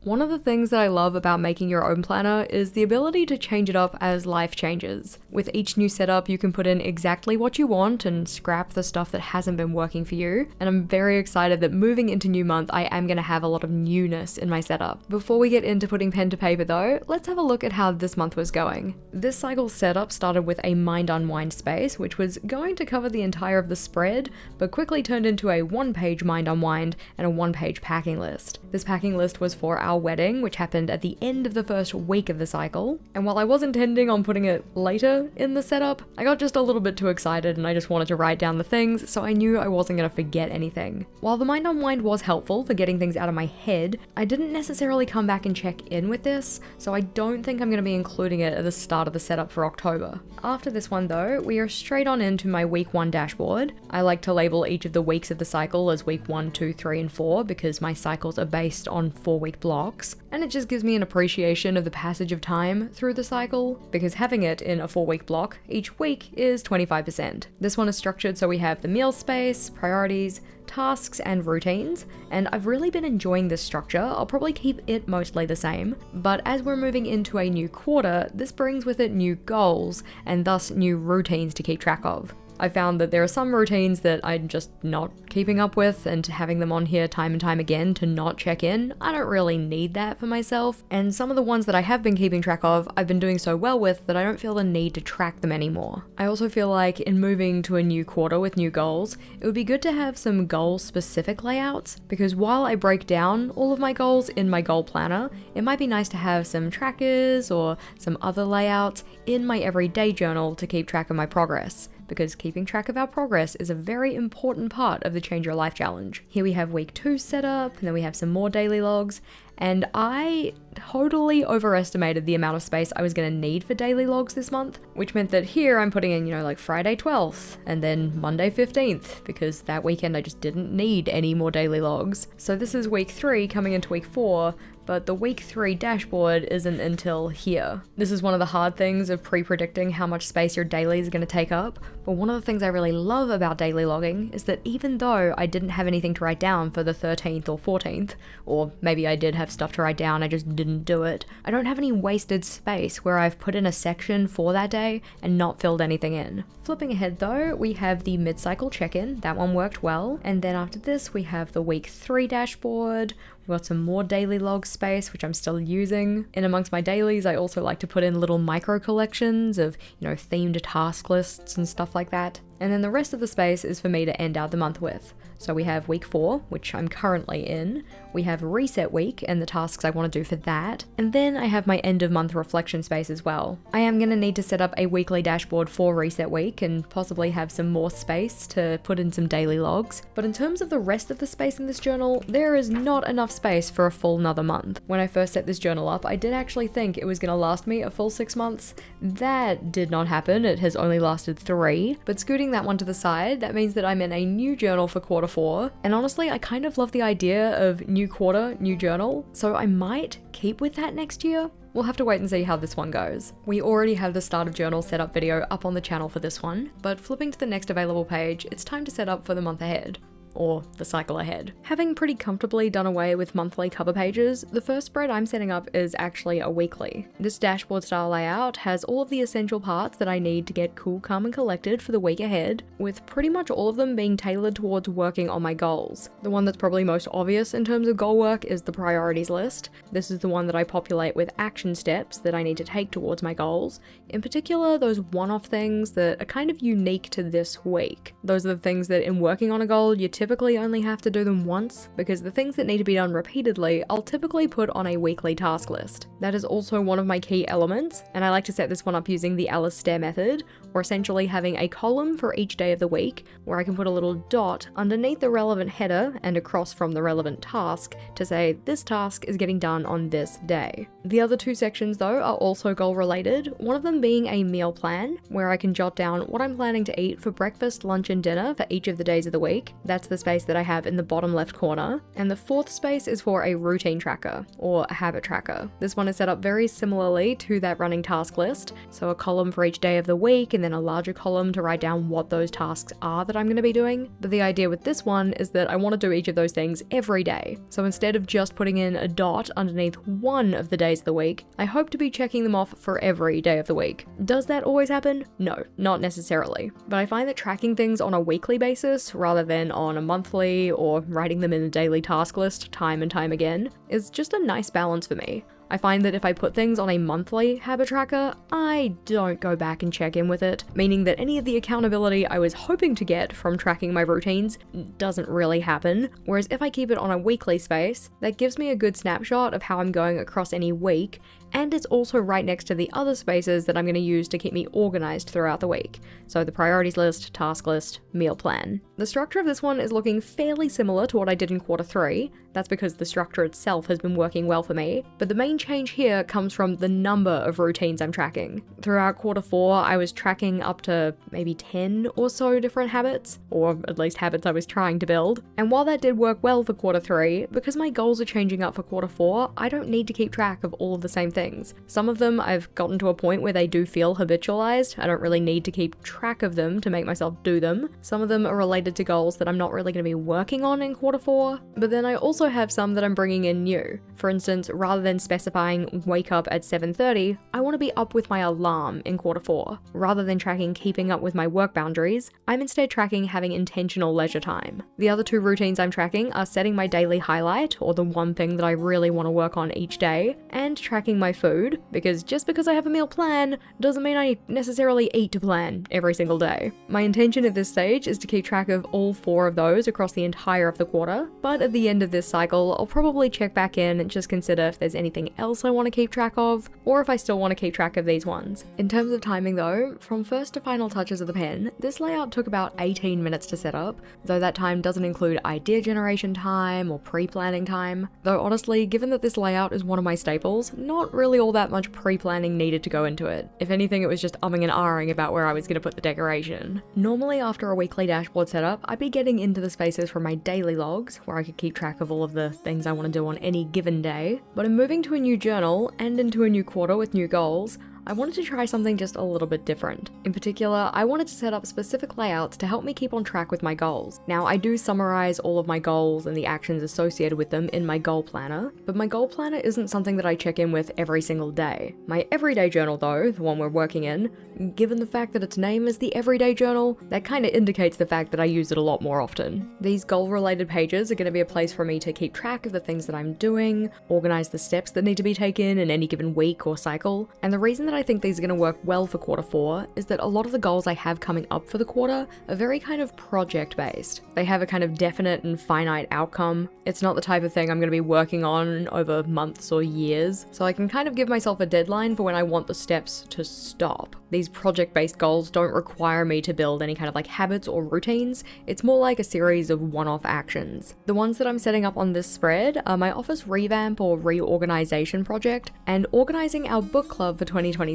One of the things that I love about making your own planner is the ability to change it up as life changes. With each new setup, you can put in exactly what you want and scrap the stuff that hasn't been working for you. And I'm very excited that moving into new month, I am going to have a lot of newness in my setup. Before we get into putting pen to paper though, let's have a look at how this month was going. This cycle's setup started with a mind unwind space, which was going to cover the entire of the spread, but quickly turned into a one-page mind unwind and a one-page packing list. This packing list was for our wedding, which happened at the end of the first week of the cycle. And while I was intending on putting it later in the setup, I got just a little bit too excited and I just wanted to write down the things, so I knew I wasn't going to forget anything. While the mind unwind was helpful for getting things out of my head, I didn't necessarily come back and check in with this, so I don't think I'm going to be including it at the start of the setup for October. After this one though, we are straight on into my week 1 dashboard. I like to label each of the weeks of the cycle as week 1, 2, 3, and 4 because my cycles are based on 4-week blocks, and it just gives me an appreciation of the passage of time through the cycle, because having it in a 4-week block each week is 25%. This one is structured so we have the meal space, priorities, tasks, and routines, and I've really been enjoying this structure. I'll probably keep it mostly the same, but as we're moving into a new quarter, this brings with it new goals and thus new routines to keep track of. I found that there are some routines that I'm just not keeping up with, and having them on here time and time again to not check in, I don't really need that for myself. And some of the ones that I have been keeping track of, I've been doing so well with that I don't feel the need to track them anymore. I also feel like in moving to a new quarter with new goals, it would be good to have some goal-specific layouts, because while I break down all of my goals in my goal planner, it might be nice to have some trackers or some other layouts in my everyday journal to keep track of my progress, because keeping track of our progress is a very important part of the Change Your Life Challenge. Here we have week 2 set up, and then we have some more daily logs, and I totally overestimated the amount of space I was going to need for daily logs this month, which meant that here I'm putting in, like Friday 12th and then Monday 15th, because that weekend I just didn't need any more daily logs. So this is week 3 coming into week 4, but the week 3 dashboard isn't until here. This is one of the hard things of pre-predicting how much space your daily is going to take up, but one of the things I really love about daily logging is that even though I didn't have anything to write down for the 13th or 14th, or maybe I did have stuff to write down, I just didn't do it, I don't have any wasted space where I've put in a section for that day and not filled anything in. Flipping ahead though, we have the mid-cycle check-in, that one worked well, and then after this we have the week 3 dashboard. We've got some more daily log space, which I'm still using. In amongst my dailies, I also like to put in little micro collections of, themed task lists and stuff like that. And then the rest of the space is for me to end out the month with. So we have week 4, which I'm currently in. We have reset week and the tasks I want to do for that. And then I have my end of month reflection space as well. I am going to need to set up a weekly dashboard for reset week and possibly have some more space to put in some daily logs. But in terms of the rest of the space in this journal, there is not enough space for a full another month. When I first set this journal up, I did actually think it was going to last me a full 6 months. That did not happen. It has only lasted 3, but scooting that one to the side, that means that I'm in a new journal for quarter 4. And honestly, I kind of love the idea of new quarter, new journal, so I might keep with that next year. We'll have to wait and see how this one goes. We already have the start of journal setup video up on the channel for this one, but flipping to the next available page, it's time to set up for the month ahead. Or the cycle ahead. Having pretty comfortably done away with monthly cover pages, the first spread I'm setting up is actually a weekly. This dashboard style layout has all of the essential parts that I need to get cool, calm, and collected for the week ahead, with pretty much all of them being tailored towards working on my goals. The one that's probably most obvious in terms of goal work is the priorities list. This is the one that I populate with action steps that I need to take towards my goals. In particular, those one-off things that are kind of unique to this week. Those are the things that in working on a goal, you typically only have to do them once, because the things that need to be done repeatedly, I'll typically put on a weekly task list. That is also one of my key elements, and I like to set this one up using the Alice Stair method, or essentially having a column for each day of the week, where I can put a little dot underneath the relevant header and across from the relevant task to say this task is getting done on this day. The other 2 sections though are also goal related, one of them being a meal plan, where I can jot down what I'm planning to eat for breakfast, lunch, and dinner for each of the days of the week. That's the the space that I have in the bottom left corner, and the fourth space is for a routine tracker, or a habit tracker. This one is set up very similarly to that running task list, so a column for each day of the week, and then a larger column to write down what those tasks are that I'm going to be doing. But the idea with this one is that I want to do each of those things every day. So instead of just putting in a dot underneath one of the days of the week, I hope to be checking them off for every day of the week. Does that always happen? No, not necessarily. But I find that tracking things on a weekly basis rather than on a monthly or writing them in a daily task list time and time again is just a nice balance for me. I find that if I put things on a monthly habit tracker, I don't go back and check in with it, meaning that any of the accountability I was hoping to get from tracking my routines doesn't really happen, whereas if I keep it on a weekly space, that gives me a good snapshot of how I'm going across any week, and it's also right next to the other spaces that I'm going to use to keep me organized throughout the week. So the priorities list, task list, meal plan. The structure of this one is looking fairly similar to what I did in quarter 3. That's because the structure itself has been working well for me, but the main change here comes from the number of routines I'm tracking. Throughout quarter 4, I was tracking up to maybe 10 or so different habits, or at least habits I was trying to build. And while that did work well for quarter 3, because my goals are changing up for quarter 4, I don't need to keep track of all of the same things. Some of them I've gotten to a point where they do feel habitualized. I don't really need to keep track of them to make myself do them. Some of them are related to goals that I'm not really going to be working on in quarter 4, but then I also have some that I'm bringing in new. For instance, rather than specifying wake up at 7:30, I want to be up with my alarm in quarter 4. Rather than tracking keeping up with my work boundaries, I'm instead tracking having intentional leisure time. The other 2 routines I'm tracking are setting my daily highlight, or the one thing that I really want to work on each day, and tracking my food, because just because I have a meal plan doesn't mean I necessarily eat to plan every single day. My intention at this stage is to keep track of all 4 of those across the entire of the quarter, but at the end of this cycle, I'll probably check back in and just consider if there's anything else I want to keep track of, or if I still want to keep track of these ones. In terms of timing though, from first to final touches of the pen, this layout took about 18 minutes to set up, though that time doesn't include idea generation time or pre-planning time. Though honestly, given that this layout is one of my staples, not really all that much pre-planning needed to go into it. If anything, it was just umming and ahhing about where I was going to put the decoration. Normally after a weekly dashboard setup, I'd be getting into the spaces for my daily logs, where I could keep track of all of the things I want to do on any given day, but in moving to a new journal and into a new quarter with new goals, I wanted to try something just a little bit different. In particular, I wanted to set up specific layouts to help me keep on track with my goals. Now, I do summarize all of my goals and the actions associated with them in my goal planner, but my goal planner isn't something that I check in with every single day. My everyday journal though, the one we're working in, given the fact that its name is the everyday journal, that kind of indicates the fact that I use it a lot more often. These goal-related pages are going to be a place for me to keep track of the things that I'm doing, organize the steps that need to be taken in any given week or cycle, and the reason that I think these are going to work well for quarter 4 is that a lot of the goals I have coming up for the quarter are very kind of project based. They have a kind of definite and finite outcome. It's not the type of thing I'm going to be working on over months or years, so I can kind of give myself a deadline for when I want the steps to stop. These project based goals don't require me to build any kind of like habits or routines. It's more like a series of one-off actions. The ones that I'm setting up on this spread are my office revamp or reorganization project and organizing our book club for 2026.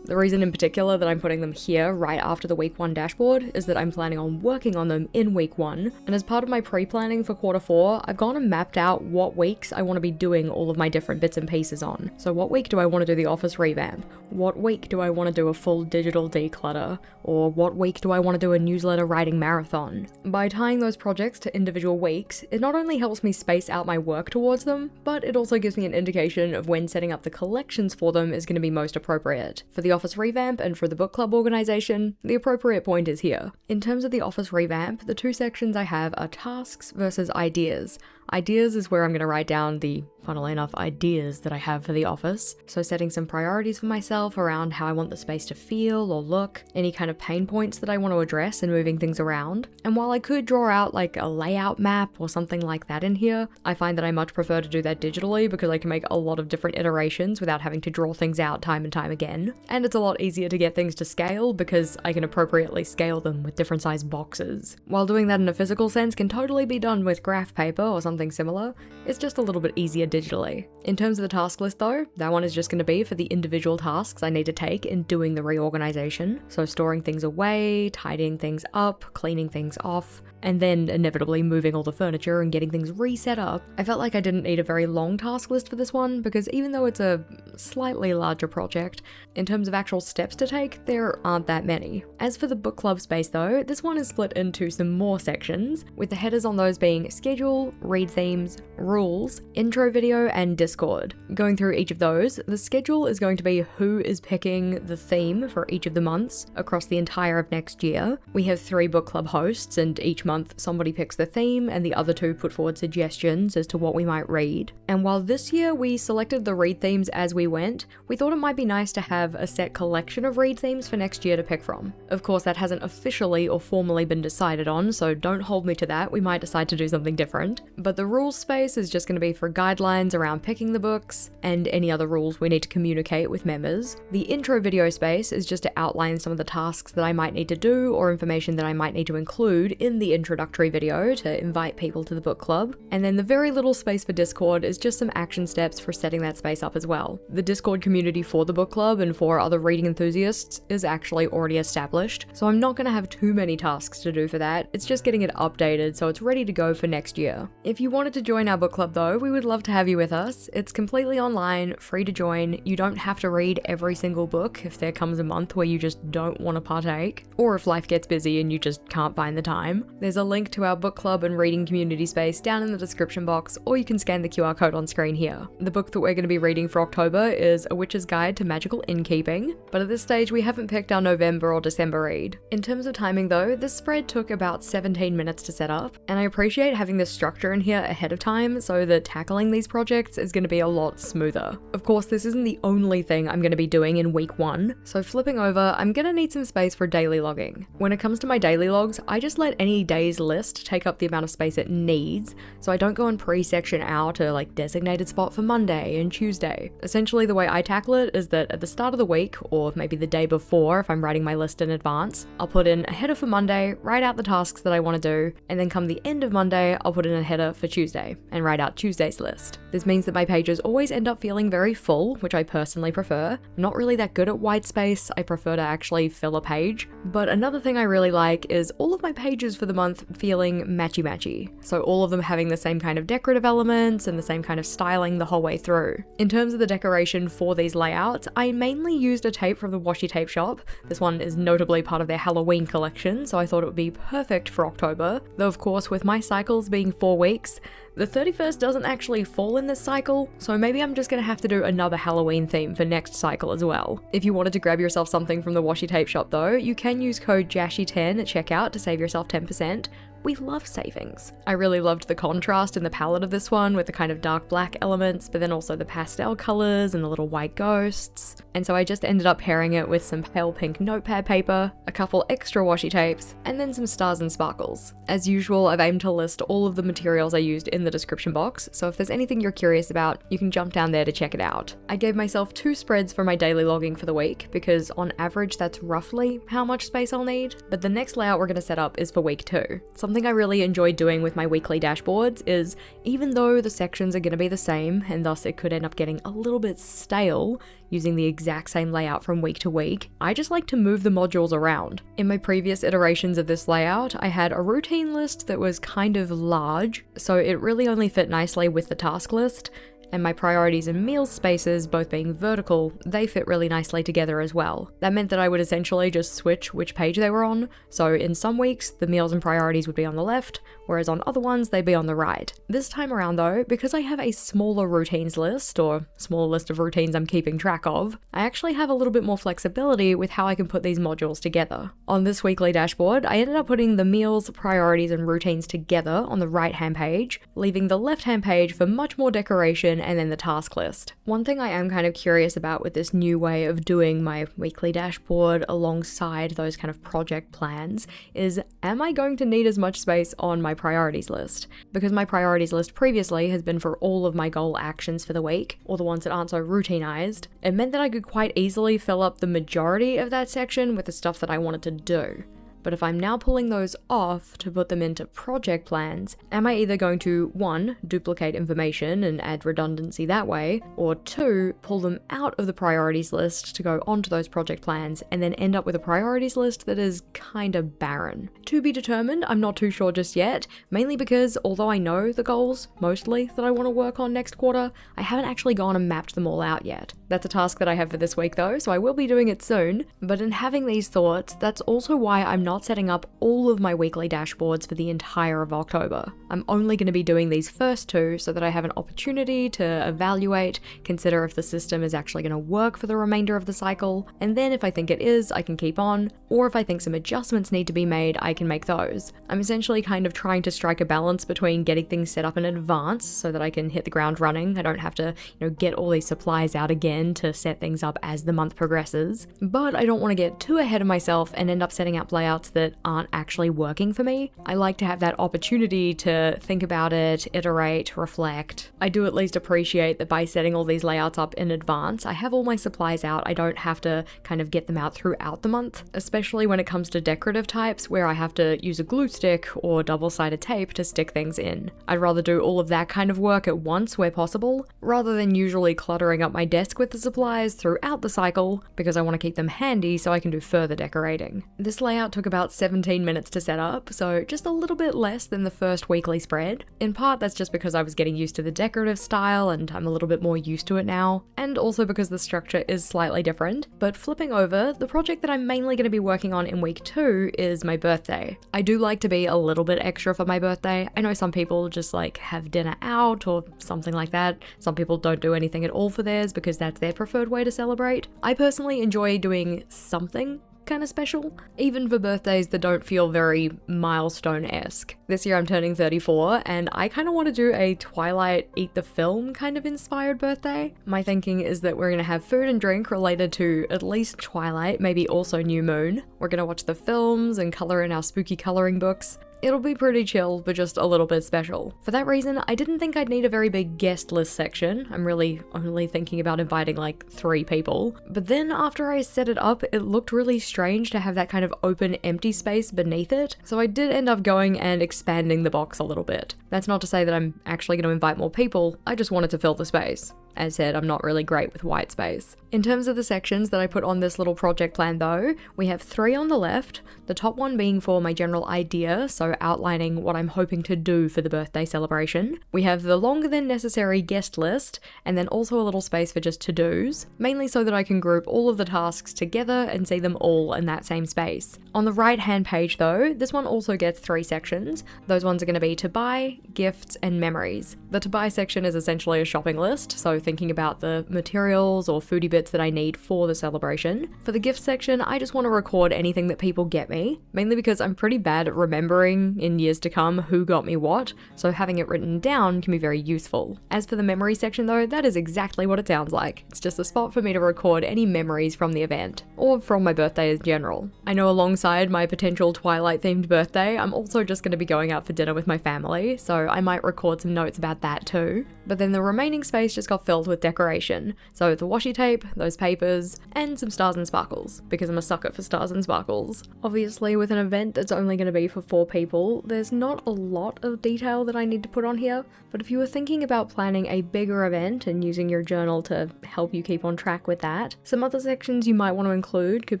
The reason in particular that I'm putting them here right after the week 1 dashboard is that I'm planning on working on them in week 1, and as part of my pre-planning for quarter 4, I've gone and mapped out what weeks I want to be doing all of my different bits and pieces on. So what week do I want to do the office revamp? What week do I want to do a full digital declutter? Or what week do I want to do a newsletter writing marathon? By tying those projects to individual weeks, it not only helps me space out my work towards them, but it also gives me an indication of when setting up the collections for them is going to be most appropriate. For the office revamp and for the book club organization, the appropriate point is here. In terms of the office revamp, the 2 sections I have are tasks versus ideas. Ideas is where I'm going to write down the, funnily enough, ideas that I have for the office. So setting some priorities for myself around how I want the space to feel or look, any kind of pain points that I want to address in moving things around. And while I could draw out like a layout map or something like that in here, I find that I much prefer to do that digitally because I can make a lot of different iterations without having to draw things out time and time again. And it's a lot easier to get things to scale because I can appropriately scale them with different size boxes. While doing that in a physical sense can totally be done with graph paper or something similar, it's just a little bit easier digitally. In terms of the task list though, that one is just going to be for the individual tasks I need to take in doing the reorganization. So storing things away, tidying things up, cleaning things off, and then inevitably moving all the furniture and getting things reset up. I felt like I didn't need a very long task list for this one because even though it's a slightly larger project, in terms of actual steps to take, there aren't that many. As for the book club space though, this one is split into some more sections, with the headers on those being schedule, read themes, rules, intro video, and Discord. Going through each of those, the schedule is going to be who is picking the theme for each of the months across the entire of next year. We have 3 book club hosts, and each month somebody picks the theme and the other 2 put forward suggestions as to what we might read. And while this year we selected the read themes as we went, we thought it might be nice to have a set collection of read themes for next year to pick from. Of course, that hasn't officially or formally been decided on, so don't hold me to that, we might decide to do something different. But the rules space is just going to be for guidelines around picking the books and any other rules we need to communicate with members. The intro video space is just to outline some of the tasks that I might need to do or information that I might need to include in the introductory video to invite people to the book club. And then the very little space for Discord is just some action steps for setting that space up as well. The Discord community for the book club and for other reading enthusiasts is actually already established, so I'm not going to have too many tasks to do for that. It's just getting it updated so it's ready to go for next year. If you wanted to join our book club though, we would love to have you with us. It's completely online, free to join. You don't have to read every single book if there comes a month where you just don't want to partake, or if life gets busy and you just can't find the time. There's a link to our book club and reading community space down in the description box, or you can scan the QR code on screen here. The book that we're going to be reading for October is A Witch's Guide to Magical Innkeeping, but at this stage we haven't picked our November or December read. In terms of timing though, this spread took about 17 minutes to set up, and I appreciate having this structure in here ahead of time so that tackling these projects is going to be a lot smoother. Of course, this isn't the only thing I'm going to be doing in week 1, so flipping over, I'm going to need some space for daily logging. When it comes to my daily logs, I just let any day's list take up the amount of space it needs, so I don't go and pre-section out a designated spot for Monday and Tuesday. Essentially the way I tackle it is that at the start of the week, or maybe the day before if I'm writing my list in advance, I'll put in a header for Monday, write out the tasks that I want to do, and then come the end of Monday, I'll put in a header for Tuesday and write out Tuesday's list. This means that my pages always end up feeling very full, which I personally prefer. I'm not really that good at white space, I prefer to actually fill a page. But another thing I really like is all of my pages for the month feeling matchy-matchy. So all of them having the same kind of decorative elements and the same kind of styling the whole way through. In terms of the decoration for these layouts, I mainly used a tape from the washi tape shop. This one is notably part of their Halloween collection, so I thought it would be perfect for October. Though of course, with my cycles being 4 weeks, the 31st doesn't actually fall in this cycle, so maybe I'm just gonna have to do another Halloween theme for next cycle as well. If you wanted to grab yourself something from the washi tape shop though, you can use code JASHI10 at checkout to save yourself 10%. We love savings. I really loved the contrast in the palette of this one with the kind of dark black elements, but then also the pastel colors and the little white ghosts. And so I just ended up pairing it with some pale pink notepad paper, a couple extra washi tapes, and then some stars and sparkles. As usual, I've aimed to list all of the materials I used in the description box, so if there's anything you're curious about, you can jump down there to check it out. I gave myself 2 spreads for my daily logging for the week, because on average that's roughly how much space I'll need, but the next layout we're going to set up is for week 2. Something I really enjoy doing with my weekly dashboards is, even though the sections are going to be the same, and thus it could end up getting a little bit stale using the exact same layout from week to week, I just like to move the modules around. In my previous iterations of this layout, I had a routine list that was kind of large, so it really only fit nicely with the task list, and my priorities and meals spaces, both being vertical, they fit really nicely together as well. That meant that I would essentially just switch which page they were on, so in some weeks, the meals and priorities would be on the left, whereas on other ones, they'd be on the right. This time around though, because I have a smaller routines list, or smaller list of routines I'm keeping track of, I actually have a little bit more flexibility with how I can put these modules together. On this weekly dashboard, I ended up putting the meals, priorities, and routines together on the right-hand page, leaving the left-hand page for much more decoration and then the task list. One thing I am kind of curious about with this new way of doing my weekly dashboard alongside those kind of project plans is, am I going to need as much space on my priorities list? Because my priorities list previously has been for all of my goal actions for the week, or the ones that aren't so routinized. It meant that I could quite easily fill up the majority of that section with the stuff that I wanted to do. But if I'm now pulling those off to put them into project plans, am I either going to 1. Duplicate information and add redundancy that way, or 2. Pull them out of the priorities list to go onto those project plans and then end up with a priorities list that is kinda barren? To be determined, I'm not too sure just yet, mainly because although I know the goals, mostly, that I want to work on next quarter, I haven't actually gone and mapped them all out yet. That's a task that I have for this week though, so I will be doing it soon. But in having these thoughts, that's also why I'm not setting up all of my weekly dashboards for the entire of October. I'm only going to be doing these first 2 so that I have an opportunity to evaluate, consider if the system is actually going to work for the remainder of the cycle, and then if I think it is, I can keep on, or if I think some adjustments need to be made, I can make those. I'm essentially kind of trying to strike a balance between getting things set up in advance so that I can hit the ground running. I don't have to, get all these supplies out again to set things up as the month progresses, but I don't want to get too ahead of myself and end up setting up layouts that aren't actually working for me. I like to have that opportunity to think about it, iterate, reflect. I do at least appreciate that by setting all these layouts up in advance, I have all my supplies out. I don't have to kind of get them out throughout the month, especially when it comes to decorative types where I have to use a glue stick or double-sided tape to stick things in. I'd rather do all of that kind of work at once where possible, rather than usually cluttering up my desk with the supplies throughout the cycle, because I want to keep them handy so I can do further decorating. This layout took about 17 minutes to set up, so just a little bit less than the first weekly spread. In part, that's just because I was getting used to the decorative style and I'm a little bit more used to it now, and also because the structure is slightly different. But flipping over, the project that I'm mainly going to be working on in week 2 is my birthday. I do like to be a little bit extra for my birthday. I know some people just have dinner out or something like that. Some people don't do anything at all for theirs because that's their preferred way to celebrate. I personally enjoy doing something kind of special, even for birthdays that don't feel very milestone-esque. This year I'm turning 34 and I kind of want to do a Twilight Eat the Film kind of inspired birthday. My thinking is that we're going to have food and drink related to at least Twilight, maybe also New Moon. We're going to watch the films and color in our spooky coloring books. It'll be pretty chill, but just a little bit special. For that reason, I didn't think I'd need a very big guest list section. I'm really only thinking about inviting 3 people. But then after I set it up, it looked really strange to have that kind of open empty space beneath it. So I did end up going and expanding the box a little bit. That's not to say that I'm actually going to invite more people, I just wanted to fill the space. As said, I'm not really great with white space. In terms of the sections that I put on this little project plan though, we have 3 on the left, the top one being for my general idea, so outlining what I'm hoping to do for the birthday celebration. We have the longer than necessary guest list, and then also a little space for just to-dos, mainly so that I can group all of the tasks together and see them all in that same space. On the right hand page though, this one also gets 3 sections. Those ones are going to be to buy, gifts, and memories. The to buy section is essentially a shopping list, so thinking about the materials or foodie bits that I need for the celebration. For the gift section, I just want to record anything that people get me, mainly because I'm pretty bad at remembering in years to come who got me what, so having it written down can be very useful. As for the memory section though, that is exactly what it sounds like. It's just a spot for me to record any memories from the event, or from my birthday in general. I know alongside my potential Twilight themed birthday, I'm also just going to be going out for dinner with my family, so I might record some notes about that too. But then the remaining space just got filled with decoration. So the washi tape, those papers, and some stars and sparkles, because I'm a sucker for stars and sparkles. Obviously, with an event that's only going to be for 4 people, there's not a lot of detail that I need to put on here, but if you were thinking about planning a bigger event and using your journal to help you keep on track with that, some other sections you might want to include could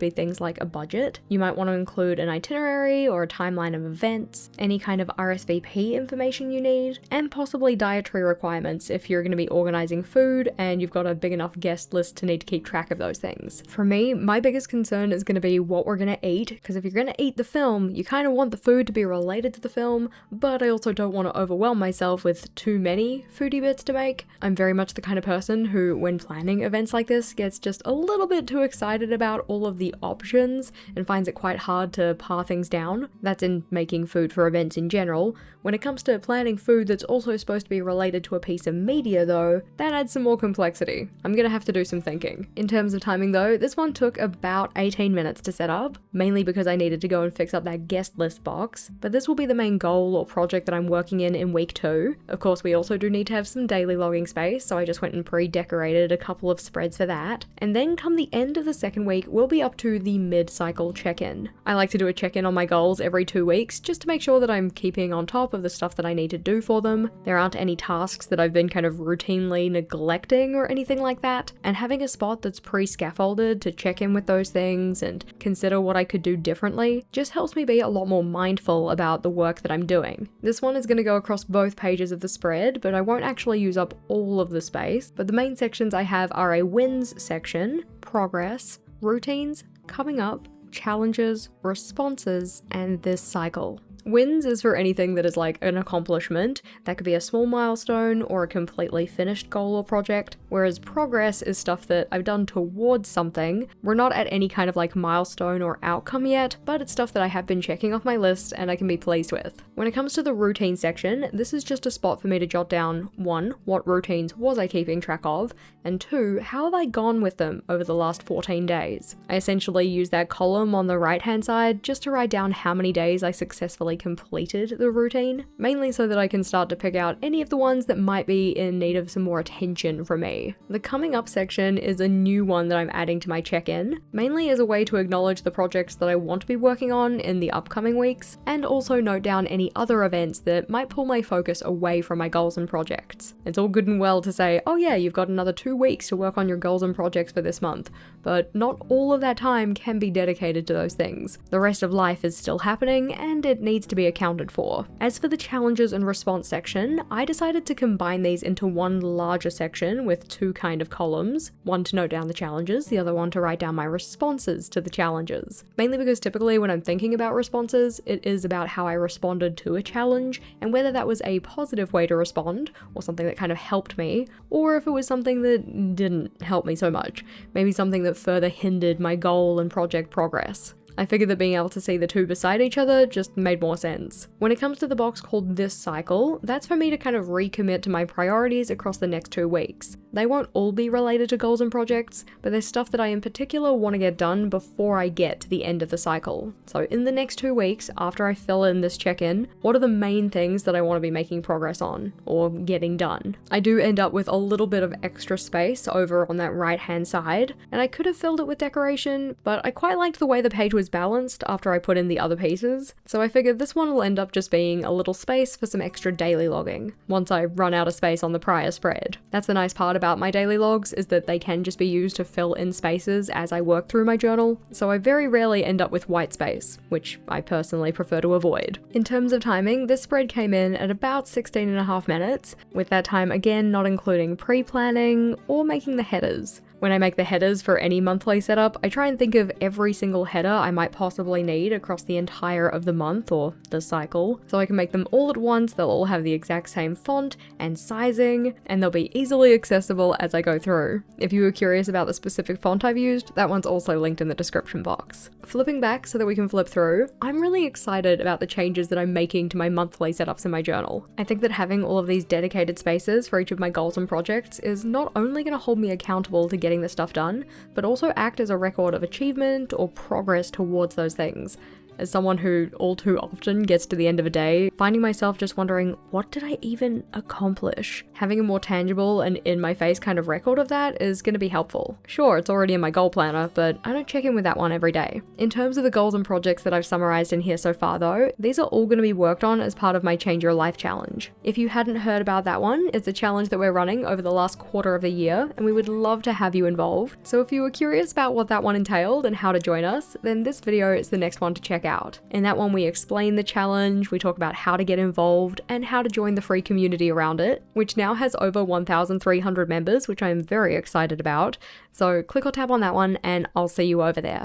be things like a budget. You might want to include an itinerary or a timeline of events, any kind of RSVP information you need, and possibly dietary requirements if you're going to be organizing food and you've got a big enough guest list to need to keep track of those things. For me, my biggest concern is going to be what we're going to eat, because if you're going to eat the film, you kind of want the food to be related to the film, but I also don't want to overwhelm myself with too many foodie bits to make. I'm very much the kind of person who, when planning events like this, gets just a little bit too excited about all of the options and finds it quite hard to pare things down. That's in making food for events in general. When it comes to planning food that's also supposed to be related to a piece of media though, that adds some more complexity. I'm gonna have to do some thinking. In terms of timing though, this one took about 18 minutes to set up, mainly because I needed to go and fix up that guest list box, but this will be the main goal or project that I'm working in week 2. Of course, we also do need to have some daily logging space, so I just went and pre-decorated a couple of spreads for that. And then come the end of the second week, we'll be up to the mid-cycle check-in. I like to do a check-in on my goals every 2 weeks, just to make sure that I'm keeping on top of the stuff that I need to do for them. There aren't any tasks that I've been kind of routinely neglecting or anything like that, and having a spot that's pre-scaffolded to check in with those things and consider what I could do differently just helps me be a lot more mindful about the work that I'm doing. This one is going to go across both pages of the spread, but I won't actually use up all of the space, but the main sections I have are a wins section, progress, routines, coming up, challenges, responses, and this cycle. Wins is for anything that is like an accomplishment. That could be a small milestone or a completely finished goal or project, whereas progress is stuff that I've done towards something. We're not at any kind of like milestone or outcome yet, but it's stuff that I have been checking off my list and I can be pleased with. When it comes to the routine section, this is just a spot for me to jot down 1, what routines was I keeping track of, and 2, how have I gone with them over the last 14 days. I essentially use that column on the right hand side just to write down how many days I successfully completed the routine, mainly so that I can start to pick out any of the ones that might be in need of some more attention from me. The coming up section is a new one that I'm adding to my check-in, mainly as a way to acknowledge the projects that I want to be working on in the upcoming weeks, and also note down any other events that might pull my focus away from my goals and projects. It's all good and well to say, oh yeah, you've got another 2 weeks to work on your goals and projects for this month, but not all of that time can be dedicated to those things. The rest of life is still happening, and it needs to be accounted for. As for the challenges and response section, I decided to combine these into one larger section with 2 kind of columns, one to note down the challenges, the other one to write down my responses to the challenges. Mainly because typically when I'm thinking about responses, it is about how I responded to a challenge and whether that was a positive way to respond, or something that kind of helped me, or if it was something that didn't help me so much, maybe something that further hindered my goal and project progress. I figured that being able to see the 2 beside each other just made more sense. When it comes to the box called This Cycle, that's for me to kind of recommit to my priorities across the next 2 weeks. They won't all be related to goals and projects, but there's stuff that I in particular want to get done before I get to the end of the cycle. So in the next 2 weeks, after I fill in this check-in, what are the main things that I want to be making progress on, or getting done? I do end up with a little bit of extra space over on that right-hand side, and I could have filled it with decoration, but I quite liked the way the page was balanced after I put in the other pieces, so I figured this one will end up just being a little space for some extra daily logging, once I run out of space on the prior spread. That's the nice part about my daily logs, is that they can just be used to fill in spaces as I work through my journal, so I very rarely end up with white space, which I personally prefer to avoid. In terms of timing, this spread came in at about 16.5 minutes, with that time again not including pre-planning or making the headers. When I make the headers for any monthly setup, I try and think of every single header I might possibly need across the entire of the month or the cycle, so I can make them all at once. They'll all have the exact same font and sizing, and they'll be easily accessible as I go through. If you were curious about the specific font I've used, that one's also linked in the description box. Flipping back so that we can flip through, I'm really excited about the changes that I'm making to my monthly setups in my journal. I think that having all of these dedicated spaces for each of my goals and projects is not only going to hold me accountable to getting the stuff done, but also act as a record of achievement or progress towards those things. As someone who all too often gets to the end of a day, finding myself just wondering, what did I even accomplish? Having a more tangible and in-my-face kind of record of that is going to be helpful. Sure, it's already in my goal planner, but I don't check in with that one every day. In terms of the goals and projects that I've summarized in here so far though, these are all going to be worked on as part of my Change Your Life challenge. If you hadn't heard about that one, it's a challenge that we're running over the last quarter of the year, and we would love to have you involved. So if you were curious about what that one entailed and how to join us, then this video is the next one to check out. In that one, we explain the challenge, we talk about how to get involved, and how to join the free community around it, which now has over 1,300 members, which I am very excited about. So click or tap on that one, and I'll see you over there.